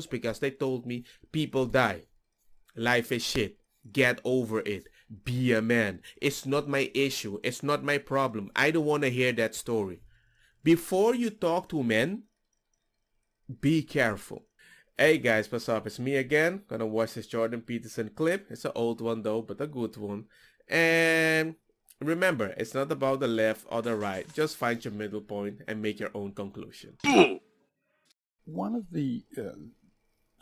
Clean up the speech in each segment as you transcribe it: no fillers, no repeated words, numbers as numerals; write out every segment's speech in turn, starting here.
was because they told me people die. Life is shit. Get over it. Be a man. It's not my issue. It's not my problem. I don't want to hear that story. Before you talk to men, be careful. Hey guys, what's up? It's me again. Gonna watch this Jordan Peterson clip. It's an old one though, but a good one. And remember, it's not about the left or the right. Just find your middle point and make your own conclusion. One of the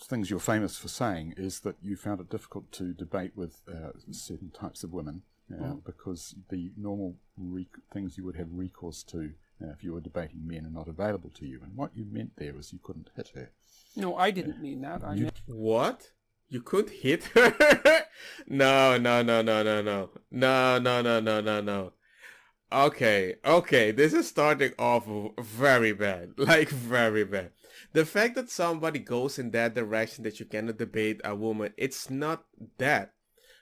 things you're famous for saying is that you found it difficult to debate with certain types of women because the normal things you would have recourse to if you were debating men are not available to you. And what you meant there was you couldn't hit her. No, I didn't mean that. I meant... What? You could hit her? No. Okay, this is starting off very bad. Like, very bad. The fact that somebody goes in that direction that you cannot debate a woman, it's not that.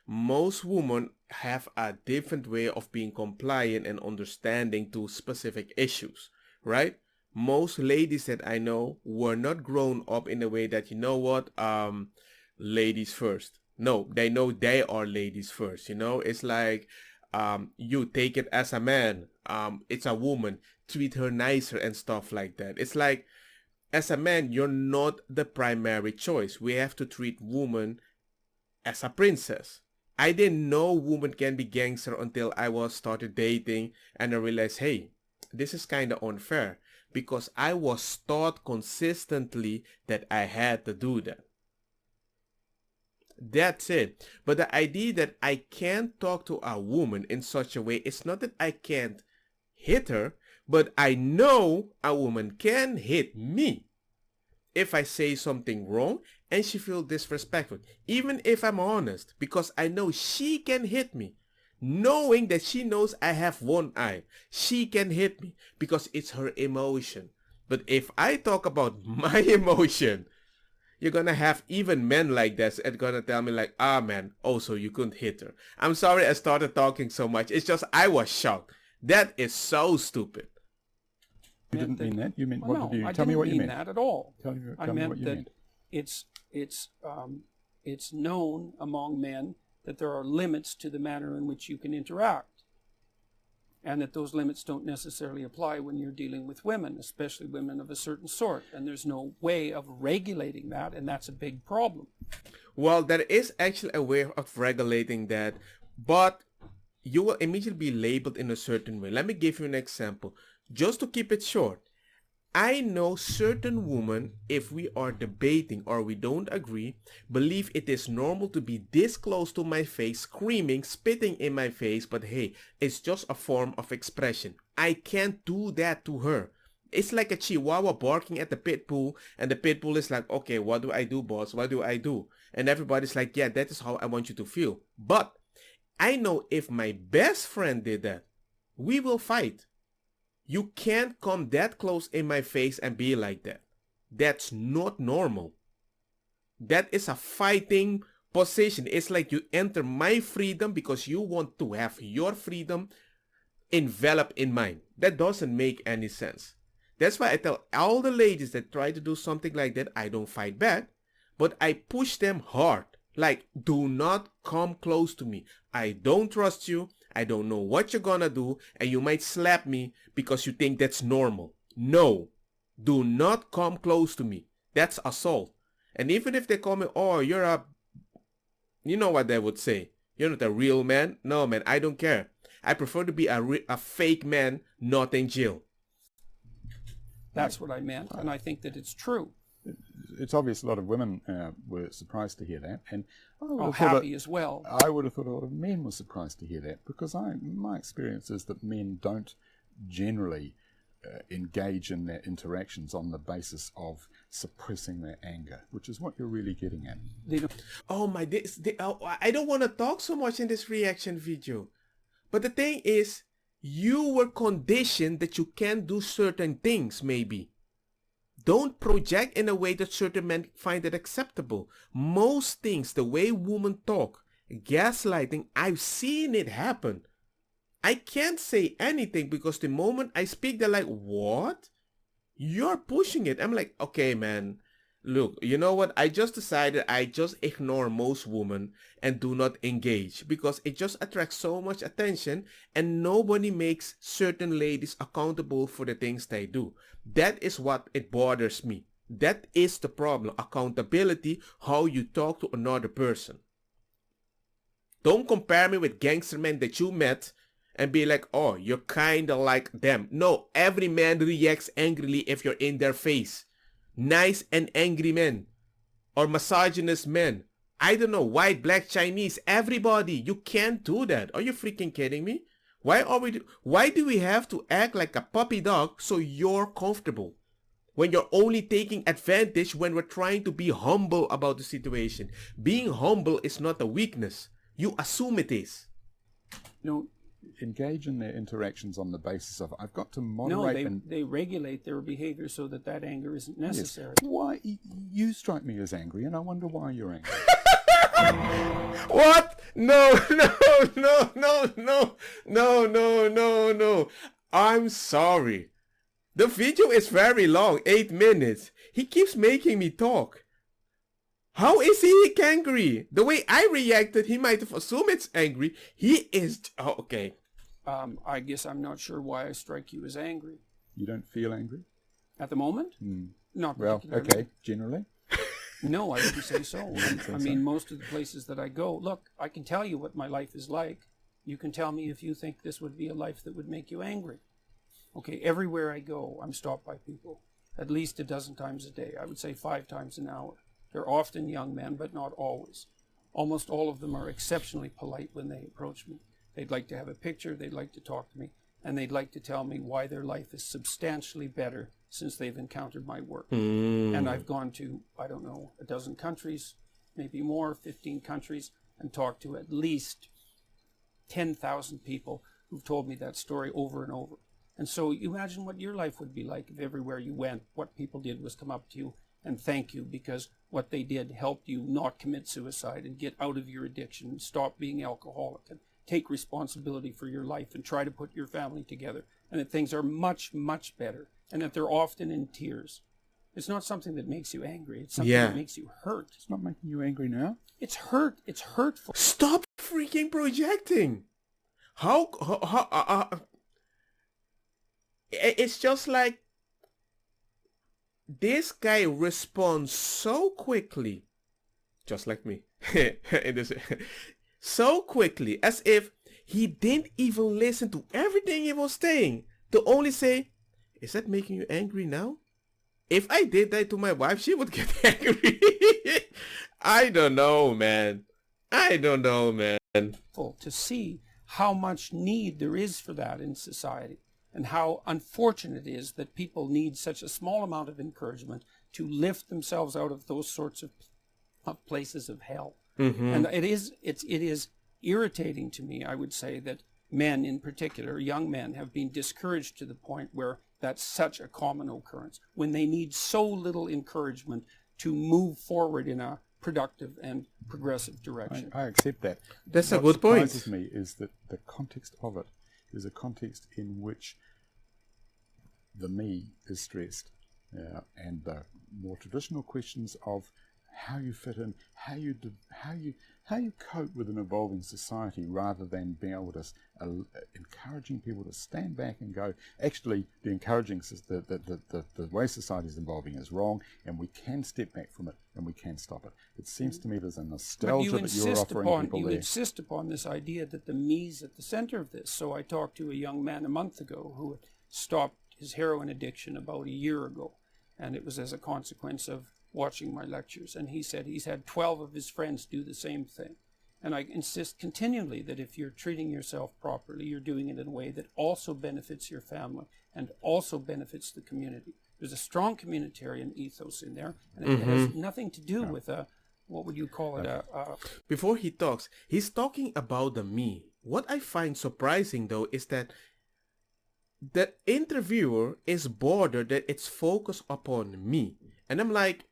Most women have a different way of being compliant and understanding to specific issues, right? Most ladies that I know were not grown up in a way that, you know what, ladies first. No, they know they are ladies first, you know? It's like, you take it as a man. It's a woman. Treat her nicer and stuff like that. It's like, as a man, you're not the primary choice. We have to treat women as a princess. I didn't know women can be gangster until I was started dating and I realized, hey, this is kind of unfair because I was taught consistently that I had to do that. That's it. But the idea that I can't talk to a woman in such a way, it's not that I can't hit her, but I know a woman can hit me if I say something wrong and she feels disrespectful, even if I'm honest, because I know she can hit me. Knowing that she knows I have one eye, she can hit me because it's her emotion. But if I talk about my emotion, you're gonna have even men like this and gonna tell me like, man, also you couldn't hit her. I'm sorry I started talking so much. It's just I was shocked. That is so stupid. You didn't mean that. You meant well, what did you I tell me what you meant? I didn't mean that at all. Tell me I what meant you that meant. it's known among men that there are limits to the manner in which you can interact, and that those limits don't necessarily apply when you're dealing with women, especially women of a certain sort. And there's no way of regulating that, and that's a big problem. Well, there is actually a way of regulating that, but you will immediately be labeled in a certain way. Let me give you an example. Just to keep it short, I know certain women, if we are debating or we don't agree, believe it is normal to be this close to my face, screaming, spitting in my face, but hey, it's just a form of expression. I can't do that to her. It's like a chihuahua barking at the pit bull, and the pit bull is like, okay, what do I do, boss? What do I do? And everybody's like, yeah, that is how I want you to feel. But I know if my best friend did that, we will fight. You can't come that close in my face and be like that. That's not normal. That is a fighting position. It's like you enter my freedom because you want to have your freedom enveloped in mine. That doesn't make any sense. That's why I tell all the ladies that try to do something like that, I don't fight back, but I push them hard. Like, do not come close to me. I don't trust you. I don't know what you're gonna do, and you might slap me because you think that's normal. No, do not come close to me. That's assault. And even if they call me, oh, you're a, you know what they would say, you're not a real man. No, man, I don't care. I prefer to be a fake man, not in jail. That's what I meant, and I think that it's true. It's obvious a lot of women were surprised to hear that, and happy as well. I would have thought a lot of men were surprised to hear that, because my experience is that men don't generally engage in their interactions on the basis of suppressing their anger, which is what you're really getting at. I don't want to talk so much in this reaction video, but the thing is, you were conditioned that you can't do certain things, maybe. Don't project in a way that certain men find it acceptable. Most things, the way women talk, gaslighting, I've seen it happen. I can't say anything because the moment I speak, they're like, what? You're pushing it. I'm like, okay, man, Look, you know what? I just decided I just ignore most women and do not engage because it just attracts so much attention and nobody makes certain ladies accountable for the things they do. That is what it bothers me. That is the problem. Accountability, how you talk to another person. Don't compare me with gangster men that you met and be like, oh, you're kinda like them. No, every man reacts angrily if you're in their face. Nice and angry men. Or misogynist men. I don't know, white, black, Chinese, everybody. You can't do that. Are you freaking kidding me? Why do we have to act like a puppy dog so you're comfortable? When you're only taking advantage when we're trying to be humble about the situation. Being humble is not a weakness. You assume it is. You engage in their interactions on the basis of, I've got to No, moderate. they regulate their behavior so that that anger isn't necessary. Yes. Why you strike me as angry, and I wonder why you're angry. What? No. I'm sorry. The video is very long, 8 minutes. He keeps making me talk. How is he angry? The way I reacted, he might have assumed it's angry. He is... Oh, okay. I guess I'm not sure why I strike you as angry. You don't feel angry? At the moment? Not Well, particularly. okay, generally. No, I wouldn't say so. I mean, most of the places that I go, look, I can tell you what my life is like. You can tell me if you think this would be a life that would make you angry. Okay, everywhere I go, I'm stopped by people. At least a dozen times a day. I would say 5 times an hour. They're often young men, but not always. Almost all of them are exceptionally polite when they approach me. They'd like to have a picture, they'd like to talk to me, and they'd like to tell me why their life is substantially better since they've encountered my work. And I've gone to, I don't know, a dozen countries, maybe more, 15 countries, and talked to at least 10,000 people who've told me that story over and over. And so you imagine what your life would be like if everywhere you went, what people did was come up to you and thank you because what they did helped you not commit suicide and get out of your addiction and stop being alcoholic and take responsibility for your life and try to put your family together, and that things are much, much better, and that they're often in tears. It's not something that makes you angry. It's something that makes you hurt. It's not making you angry now? It's hurt. It's hurtful. Stop freaking projecting. It's just like this guy responds so quickly, just like me, so quickly, as if he didn't even listen to everything he was saying, to only say, is that making you angry now? If I did that to my wife, she would get angry. I don't know, man. To see how much need there is for that in society, and how unfortunate it is that people need such a small amount of encouragement to lift themselves out of those sorts of places of hell. And it is irritating to me, I would say, that men in particular, young men, have been discouraged to the point where that's such a common occurrence, when they need so little encouragement to move forward in a productive and progressive direction. I accept that. That's a good point. What surprises me is that the context of it is a context in which the me is stressed, and the more traditional questions of how you fit in, how you cope with an evolving society, rather than being able to encouraging people to stand back and go, actually, the way society is evolving is wrong, and we can step back from it and we can stop it. It seems to me there's a nostalgia that you're offering people there. You insist upon this idea that the me's at the center of this. So I talked to a young man a month ago who had stopped his heroin addiction about a year ago, and it was as a consequence of watching my lectures. And he said he's had 12 of his friends do the same thing. And I insist continually that if you're treating yourself properly, you're doing it in a way that also benefits your family and also benefits the community. There's a strong communitarian ethos in there, and it has nothing to do with what would you call it? Before he talks, he's talking about the me. What I find surprising, though, is that the interviewer is bothered that it's focused upon me. And I'm like,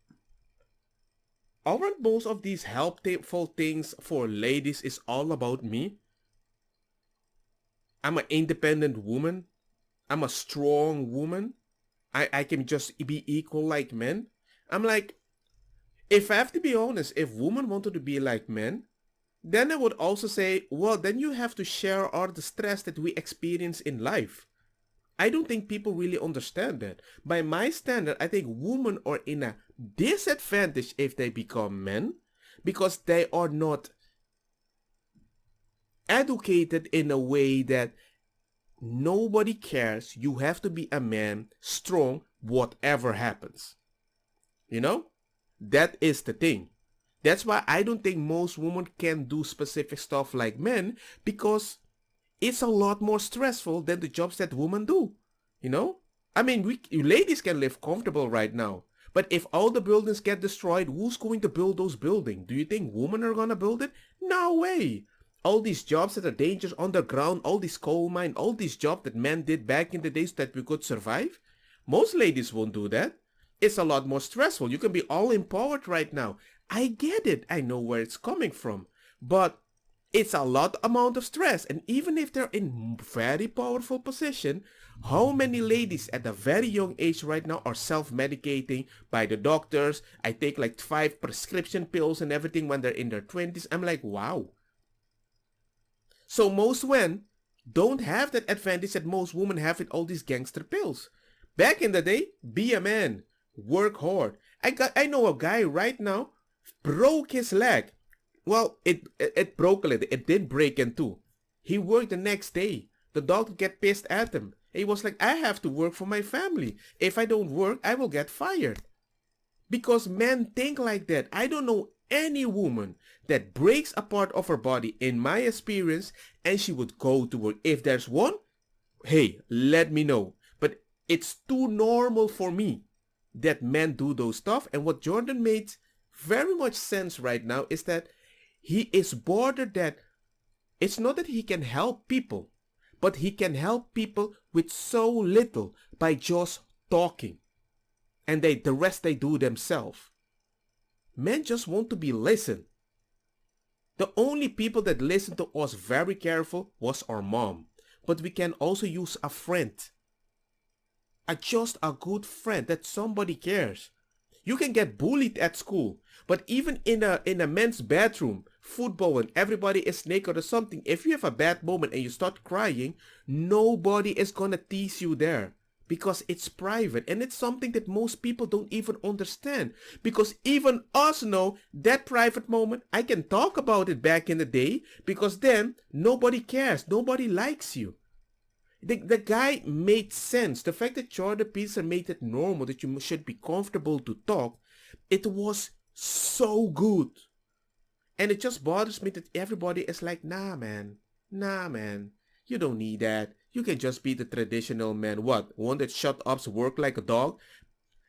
aren't most of these helpful things for ladies is all about me? I'm an independent woman. I'm a strong woman. I can just be equal like men. I'm like, If I have to be honest, if women wanted to be like men, then I would also say, well, then you have to share all the stress that we experience in life. I don't think people really understand that. By my standard, I think women are in a disadvantage if they become men because they are not educated in a way that nobody cares. You have to be a man, strong, whatever happens. You know? That is the thing. That's why I don't think most women can do specific stuff like men, because it's a lot more stressful than the jobs that women do. You know? I mean, you ladies can live comfortable right now. But if all the buildings get destroyed, who's going to build those buildings? Do you think women are going to build it? No way. All these jobs that are dangerous underground, all these coal mine, all these jobs that men did back in the days that we could survive, most ladies won't do that. It's a lot more stressful. You can be all empowered right now. I get it. I know where it's coming from. But it's a lot amount of stress. And even if they're in very powerful position, how many ladies at a very young age right now are self-medicating by the doctors? I take like 5 prescription pills and everything when they're in their 20s. I'm like, wow. So most men don't have that advantage that most women have with all these gangster pills. Back in the day, be a man. Work hard. I know a guy right now broke his leg. Well, it broke a little. It didn't break in two. He worked the next day. The doctor get pissed at him. He was like, I have to work for my family. If I don't work, I will get fired. Because men think like that. I don't know any woman that breaks a part of her body, in my experience, and she would go to work. If there's one, hey, let me know. But it's too normal for me that men do those stuff. And what Jordan made very much sense right now is that he is bothered that it's not that he can help people, but he can help people with so little by just talking. And the rest they do themselves. Men just want to be listened. The only people that listened to us very careful was our mom. But we can also use a friend. Just a good friend that somebody cares. You can get bullied at school, but even in a men's bathroom, football and everybody is naked or something, if you have a bad moment and you start crying, nobody is gonna tease you there. Because it's private, and it's something that most people don't even understand. Because even us know that private moment, I can talk about it back in the day, because then nobody cares, nobody likes you. The guy made sense. The fact that Jordan Peterson made it normal, that you should be comfortable to talk, it was so good. And it just bothers me that everybody is like, nah man, you don't need that. You can just be the traditional man. What? One that shut up, work like a dog,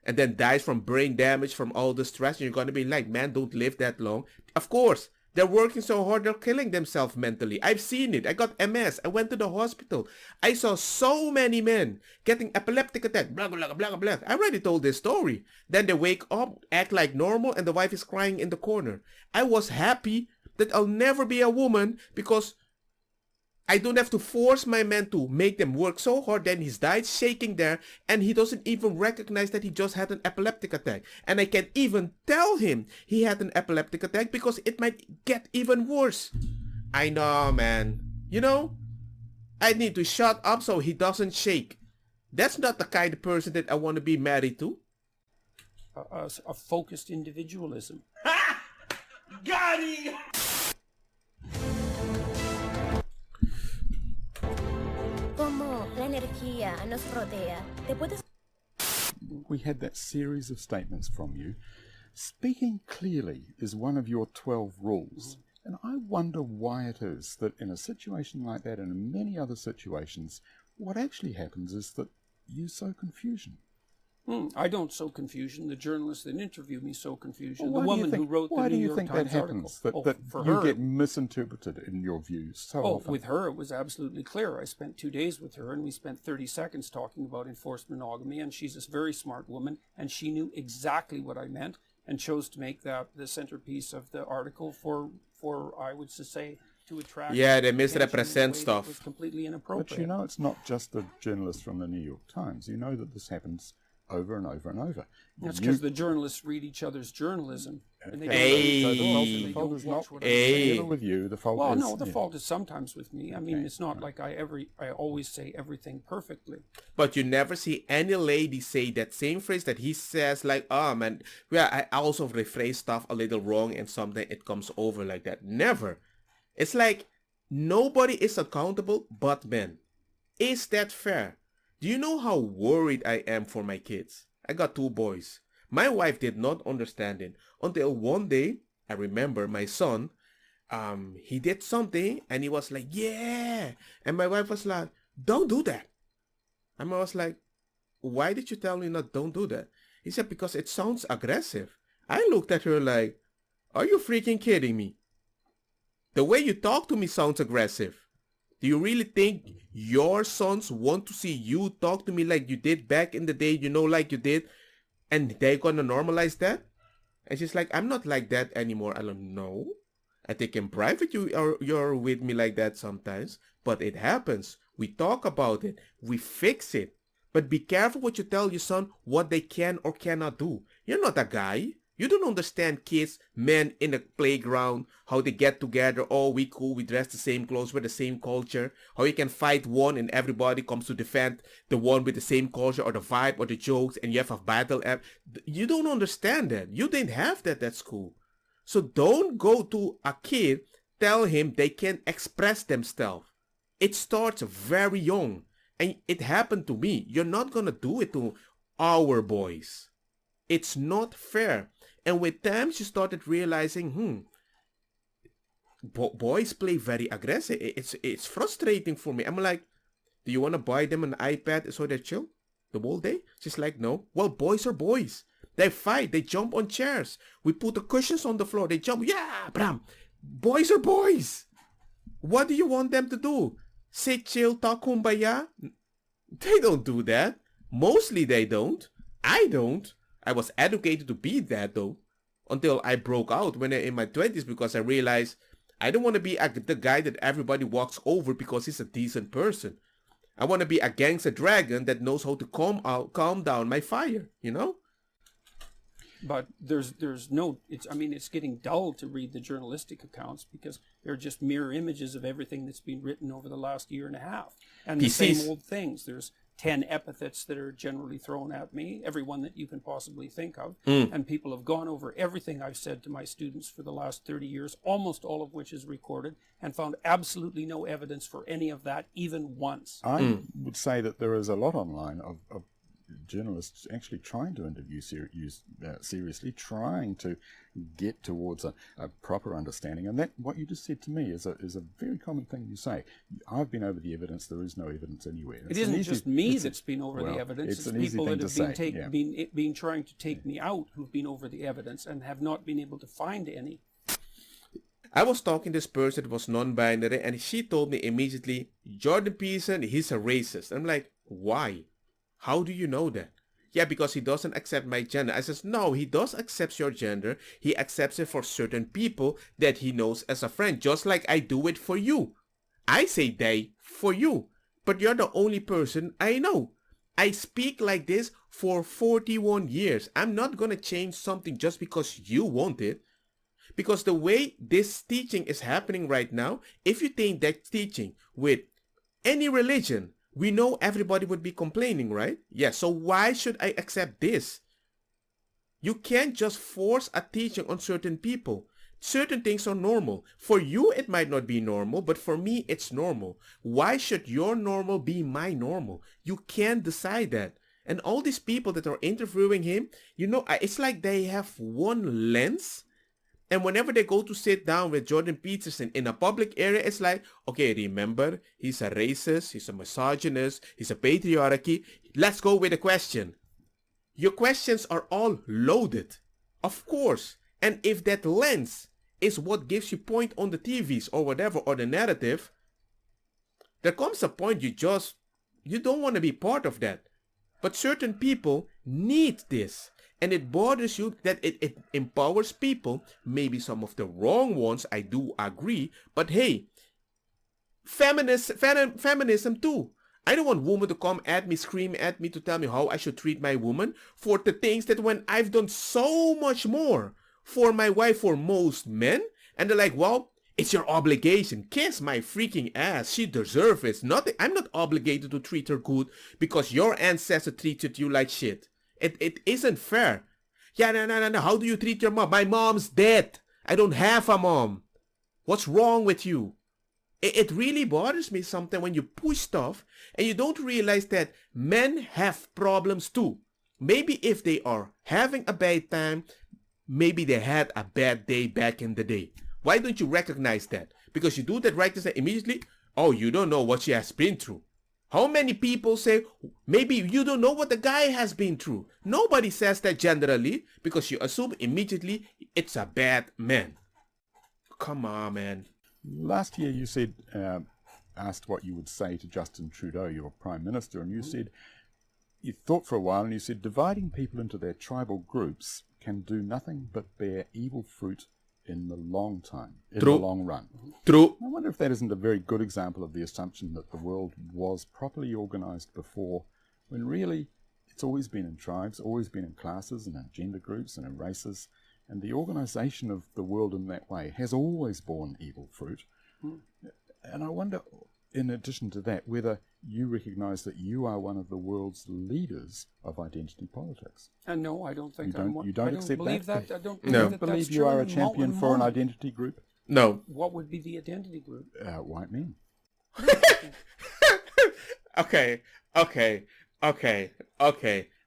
and then dies from brain damage from all the stress, and you're gonna be like, man, don't live that long. Of course. They're working so hard, they're killing themselves mentally. I've seen it. I got MS. I went to the hospital. I saw so many men getting epileptic attack. Blah, blah, blah, blah. I already told this story. Then they wake up, act like normal, and the wife is crying in the corner. I was happy that I'll never be a woman because I don't have to force my man to make them work so hard. Then he's died shaking there, and he doesn't even recognize that he just had an epileptic attack. And I can't even tell him he had an epileptic attack because it might get even worse. I know, man. You know, I need to shut up so he doesn't shake. That's not the kind of person that I want to be married to. A focused individualism. Ha! Got it! We had that series of statements from you. Speaking clearly is one of your 12 rules. And I wonder why it is that in a situation like that and in many other situations, what actually happens is that you sow confusion. I don't sow confusion. The journalist that interviewed me sow confusion. Well, the woman who wrote the New York Times article. Why do you think that happens? That you get misinterpreted in your views so often? With her, it was absolutely clear. I spent 2 days with her, and we spent 30 seconds talking about enforced monogamy, and she's a very smart woman, and she knew exactly what I meant and chose to make that the centerpiece of the article for I would say, to attract... Yeah, they misrepresent stuff. It was completely inappropriate. But you know, it's not just the journalist from the New York Times. You know that this happens over and over and over. That's because the journalists read each other's journalism. And they Hey. So they the fault don't is watch not what I'm saying. never with you. The fault Well, is... no, the fault is sometimes with me. I mean, Okay. it's not like I always say everything perfectly. But you never see any lady say that same phrase that he says, like, oh man, well, I also rephrase stuff a little wrong and something it comes over like that. Never. It's like nobody is accountable but men. Is that fair? Do you know how worried I am for my kids? I got 2 boys. My wife did not understand it until one day, I remember my son, he did something and he was like, yeah. And my wife was like, don't do that. And I was like, why did you tell me not don't do that? He said, because it sounds aggressive. I looked at her like, are you freaking kidding me? The way you talk to me sounds aggressive. Do you really think your sons want to see you talk to me like you did back in the day, like you did, and they're gonna normalize that? And she's like, I'm not like that anymore. I don't know. I think in private you're with me like that sometimes, but it happens. We talk about it. We fix it. But be careful what you tell your son, what they can or cannot do. You're not a guy. You don't understand kids, men in the playground, how they get together. Oh, we cool, we dress the same clothes, we're the same culture. How you can fight one and everybody comes to defend the one with the same culture or the vibe or the jokes and you have a battle app. You don't understand that. You didn't have that at school. So don't go to a kid, tell him they can express themselves. It starts very young. And it happened to me. You're not gonna do it to our boys. It's not fair. And with time, she started realizing, boys play very aggressive. It's frustrating for me. I'm like, do you want to buy them an iPad so they chill the whole day? She's like, no. Well, boys are boys. They fight. They jump on chairs. We put the cushions on the floor. They jump. Yeah, Bram. Boys are boys. What do you want them to do? Sit, chill, talk kumbaya? They don't do that. Mostly they don't. I don't. I was educated to be that though, until I broke out when in my 20s because I realized I don't want to be the guy that everybody walks over because he's a decent person. I want to be a gangster dragon that knows how to calm down my fire, But there's no, it's getting dull to read the journalistic accounts because they're just mirror images of everything that's been written over the last year and a half. And the same old things. There's 10 epithets that are generally thrown at me, every one that you can possibly think of. And people have gone over everything I've said to my students for the last 30 years, almost all of which is recorded, and found absolutely no evidence for any of that, even once. I would say that there is a lot online of journalists actually trying to interview seriously, trying to get towards a proper understanding. And that, what you just said to me, is a very common thing you say. I've been over the evidence, there is no evidence anywhere. It isn't just me that's been over the evidence. It's people that have been trying to take me out who've been over the evidence and have not been able to find any. I was talking to this person that was non-binary and she told me immediately, Jordan Peterson, he's a racist. I'm like, why? How do you know that? Yeah, because he doesn't accept my gender. I says, no, he does accept your gender. He accepts it for certain people that he knows as a friend, just like I do it for you. I say they for you, but you're the only person I know. I speak like this for 41 years. I'm not going to change something just because you want it. Because the way this teaching is happening right now, if you take that teaching with any religion, we know everybody would be complaining, right? Yeah, so why should I accept this? You can't just force a teaching on certain people. Certain things are normal. For you, it might not be normal, but for me, it's normal. Why should your normal be my normal? You can't decide that. And all these people that are interviewing him, it's like they have one lens. And whenever they go to sit down with Jordan Peterson in a public area, it's like, okay, remember, he's a racist, he's a misogynist, he's a patriarchy. Let's go with the question. Your questions are all loaded, of course. And if that lens is what gives you point on the TVs or whatever, or the narrative, there comes a point you don't want to be part of that. But certain people need this. And it bothers you that it empowers people, maybe some of the wrong ones, I do agree, but hey, feminism too. I don't want women to come at me, scream at me to tell me how I should treat my woman for the things that when I've done so much more for my wife for most men. And they're like, well, it's your obligation. Kiss my freaking ass. She deserves it. I'm not obligated to treat her good because your ancestor treated you like shit. It isn't fair. Yeah, no. How do you treat your mom? My mom's dead. I don't have a mom. What's wrong with you? It really bothers me sometimes when you push stuff and you don't realize that men have problems too. Maybe if they are having a bad time, maybe they had a bad day back in the day. Why don't you recognize that? Because you do that right and immediately, oh, you don't know what she has been through. How many people say, maybe you don't know what the guy has been through? Nobody says that generally because you assume immediately it's a bad man. Come on, man. Last year you said, asked what you would say to Justin Trudeau, your Prime Minister, and you said, you thought for a while and you said, dividing people into their tribal groups can do nothing but bear evil fruit in the long run. True. I wonder if that isn't a very good example of the assumption that the world was properly organized before, when really it's always been in tribes, always been in classes and in gender groups and in races. And the organization of the world in that way has always borne evil fruit. And I wonder, in addition to that, whether you recognize that you are one of the world's leaders of identity politics. No, I don't think I'm one. You don't accept believe that? I don't No. believe You are a champion for an identity group? No. What would be the identity group? White men. Okay.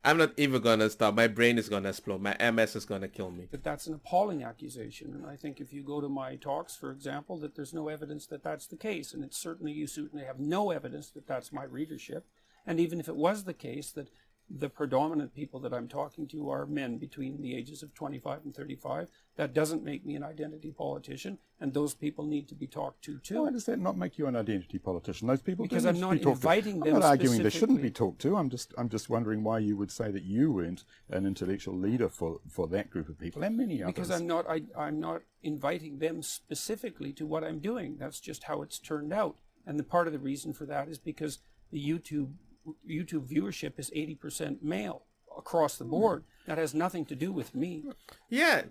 I'm not even gonna stop. My brain is gonna explode. My MS is gonna kill me. But that's an appalling accusation. And I think if you go to my talks, for example, that there's no evidence that that's the case. And you certainly have no evidence that that's my readership. And even if it was the case that the predominant people that I'm talking to are men between the ages of 25 and 35, that doesn't make me an identity politician, and those people need to be talked to too. Why does that not make you an identity politician? Those people Because do I'm need to not be talked inviting to. them I'm not arguing they shouldn't specifically. be talked to. I'm just wondering why you would say that you weren't an intellectual leader for that group of people and many others. Because I'm not inviting them specifically to what I'm doing. That's just how it's turned out. And the part of the reason for that is because the YouTube viewership is 80% male across the board. That has nothing to do with me. Yeah.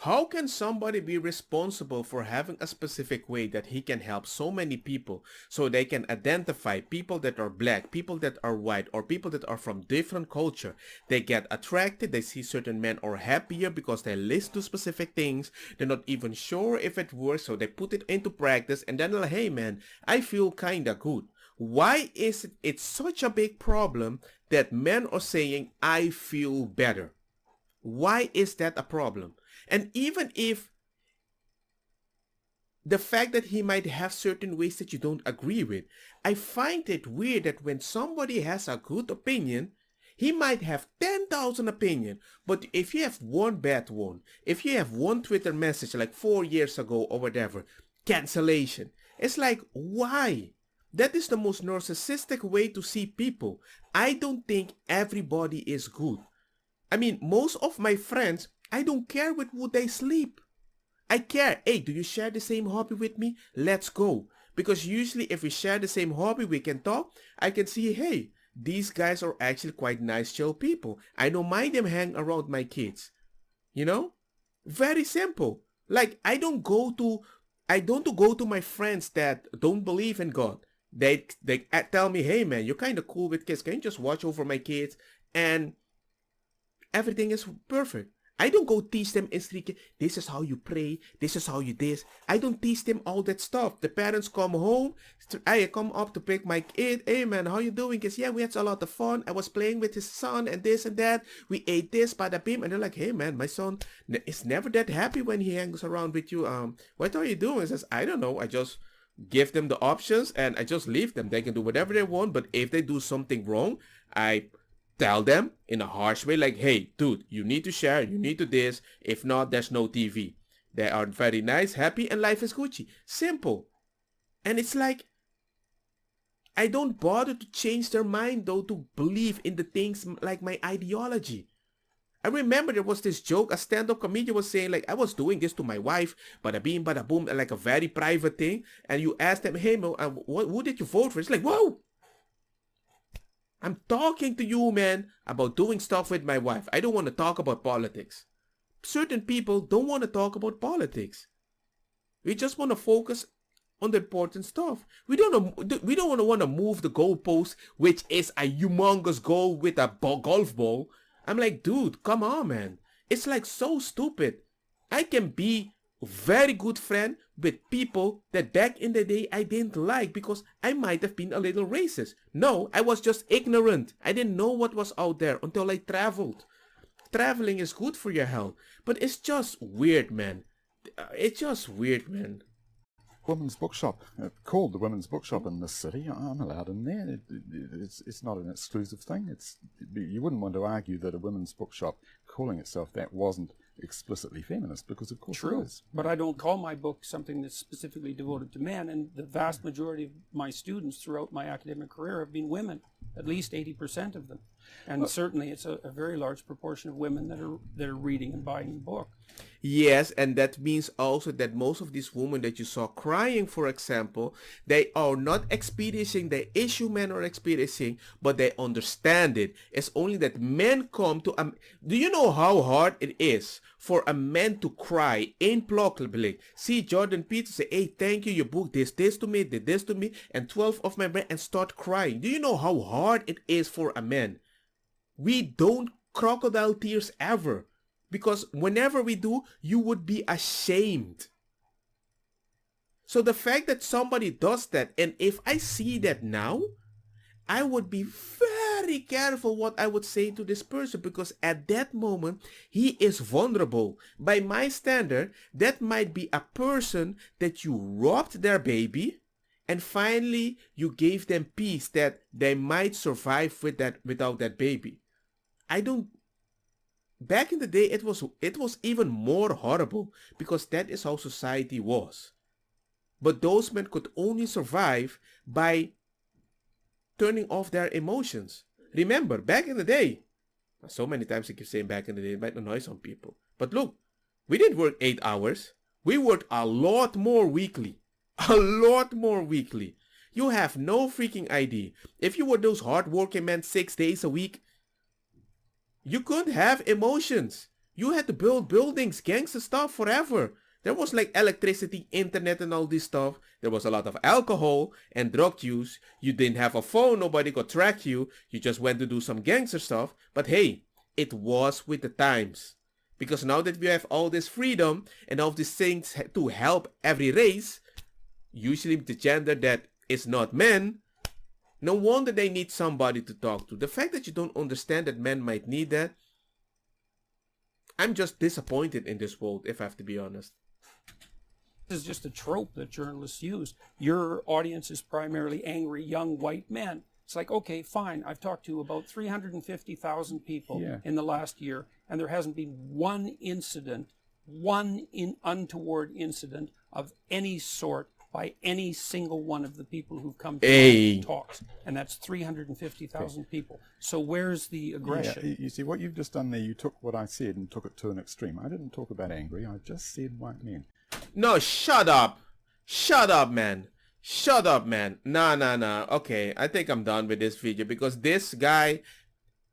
How can somebody be responsible for having a specific way that he can help so many people so they can identify people that are black, people that are white, or people that are from different culture? They get attracted. They see certain men are happier because they listen to specific things. They're not even sure if it works, so they put it into practice and then they're like, hey man, I feel kinda good. Why is it's such a big problem that men are saying, I feel better? Why is that a problem? And even if the fact that he might have certain ways that you don't agree with, I find it weird that when somebody has a good opinion, he might have 10,000 opinions, but if you have one bad one, if you have one Twitter message like 4 years ago or whatever, cancellation. It's like, why? That is the most narcissistic way to see people. I don't think everybody is good. I mean, most of my friends, I don't care with who they sleep. I care. Hey, do you share the same hobby with me? Let's go. Because usually if we share the same hobby, we can talk. I can see, hey, these guys are actually quite nice, chill people. I don't mind them hang around my kids. You know? Very simple. Like, I don't go to my friends that don't believe in God. They tell me, hey man, you're kind of cool with kids. Can you just watch over my kids? And everything is perfect. I don't go teach them instantly, this is how you pray, this is how you this. I don't teach them all that stuff. The parents come home, I come up to pick my kid. Hey man, how you doing? Because yeah, we had a lot of fun. I was playing with his son and this and that. We ate this, bada bim. And they're like, hey man, my son is never that happy when he hangs around with you. What are you doing? He says, I don't know. I just give them the options and I just leave them. They can do whatever they want. But if they do something wrong, I tell them in a harsh way, like, hey, dude, you need to share, you need to this. If not, there's no TV. They are very nice, happy, and life is Gucci. Simple. And it's like, I don't bother to change their mind, though, to believe in the things like my ideology. I remember there was this joke, a stand-up comedian was saying, like, I was doing this to my wife, bada beam, bada boom, like a very private thing. And you ask them, hey, who did you vote for? It's like, whoa! I'm talking to you, man, about doing stuff with my wife. I don't want to talk about politics. Certain people don't want to talk about politics. We just want to focus on the important stuff. We don't want to move the goalpost, which is a humongous goal with a golf ball. I'm like, dude, come on, man. It's like so stupid. I can be a very good friend with people that back in the day I didn't like because I might have been a little racist. No, I was just ignorant. I didn't know what was out there until I traveled. Traveling is good for your health, but it's just weird, man. It's just weird, man. Women's bookshop, called the Women's Bookshop in this city. I'm allowed in there. It's not an exclusive thing. You wouldn't want to argue that a women's bookshop calling itself that wasn't explicitly feminist, because of course True. it is. But I don't call my book something that's specifically devoted to men, and the vast majority of my students throughout my academic career have been women, at least 80% of them. And certainly it's a very large proportion of women that are reading and buying the book. Yes, and that means also that most of these women that you saw crying, for example, they are not experiencing the issue men are experiencing, but they understand it. It's only that men come to... do you know how hard it is for a man to cry in public? See Jordan Peterson say, hey, thank you, your book did this to me, did this to me, and 12 of my friends, and start crying. Do you know how hard it is for a man? We don't crocodile tears ever. Because whenever we do, you would be ashamed. So the fact that somebody does that, and if I see that now, I would be very careful what I would say to this person, because at that moment, he is vulnerable. By my standard, that might be a person that you robbed their baby, and finally you gave them peace that they might survive without that baby. Back in the day, it was even more horrible, because that is how society was. But those men could only survive by turning off their emotions. Remember, back in the day, so many times I keep saying back in the day, it might annoy some people. But look, we didn't work 8 hours. We worked a lot more weekly. A lot more weekly. You have no freaking idea. If you were those hard-working men 6 days a week, you couldn't have emotions. You had to build buildings, gangster stuff forever. There was like electricity, internet and all this stuff. There was a lot of alcohol and drug use. You didn't have a phone, nobody could track you. You just went to do some gangster stuff. But hey, it was with the times. Because now that we have all this freedom and all these things to help every race, usually the gender that is not men, no wonder they need somebody to talk to. The fact that you don't understand that men might need that, I'm just disappointed in this world, if I have to be honest. This is just a trope that journalists use. Your audience is primarily angry young white men. It's like, okay, fine, I've talked to about 350,000 people in the last year, and there hasn't been one untoward incident of any sort by any single one of the people who've come to my talks. And that's 350,000 people. So where's the aggression? Yeah, you see, what you've just done there, you took what I said and took it to an extreme. I didn't talk about angry, I just said white men. No, shut up. Shut up, man. Shut up, man. Nah. Okay, I think I'm done with this video, because this guy,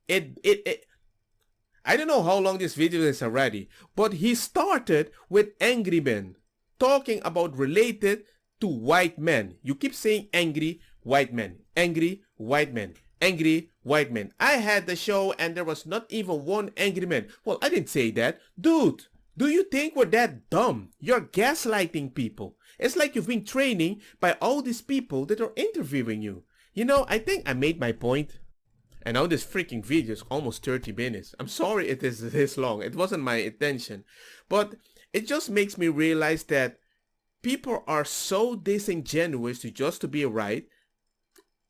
I don't know how long this video is already, but he started with angry men, talking about related to white men. You keep saying angry white men, angry white men, angry white men. I had the show and there was not even one angry man. Well, I didn't say that. Dude, do you think we're that dumb? You're gaslighting people. It's like you've been training by all these people that are interviewing you. You know, I think I made my point. And now this freaking video is almost 30 minutes. I'm sorry it is this long. It wasn't my intention. But it just makes me realize that people are so disingenuous to be right,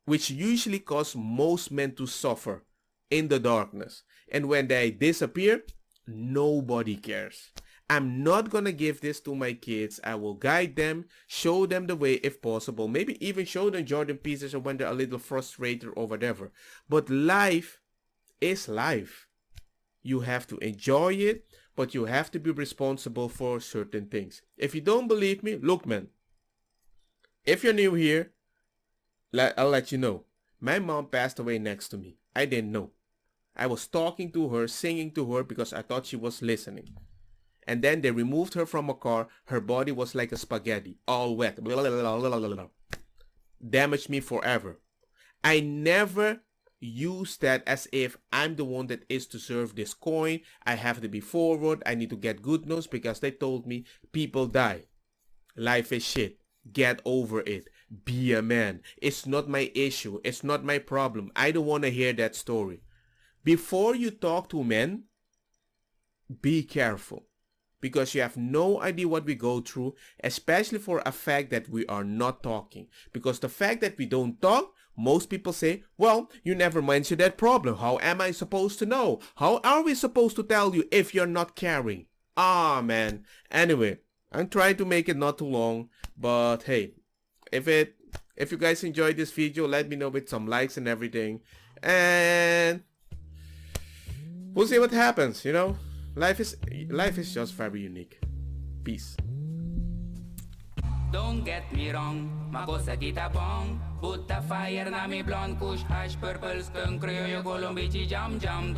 which usually cause most men to suffer in the darkness. And when they disappear, nobody cares. I'm not gonna give this to my kids. I will guide them, show them the way if possible. Maybe even show them Jordan Peterson when they're a little frustrated or whatever. But life is life. You have to enjoy it, but you have to be responsible for certain things. If you don't believe me, look, man. If you're new here, I'll let you know. My mom passed away next to me. I didn't know. I was talking to her, singing to her because I thought she was listening. And then they removed her from a car. Her body was like a spaghetti, all wet. Damaged me forever. I never use that as if I'm the one that is to serve this coin. I have to be forward. I need to get good news because they told me people die. Life is shit. Get over it. Be a man. It's not my issue. It's not my problem. I don't want to hear that story. Before you talk to men, be careful. Because you have no idea what we go through, especially for a fact that we are not talking. Because the fact that we don't talk, most people say, well, you never mentioned that problem. How am I supposed to know? How are we supposed to tell you if you're not caring? Ah, man. Anyway, I'm trying to make it not too long. But hey, if you guys enjoyed this video, let me know with some likes and everything. And we'll see what happens, you know. Life is just very unique. Peace. Don't get me wrong, makosa kita bong. Put the fire na me blonde kush hash purple skunk. Creole Colombici jam jam.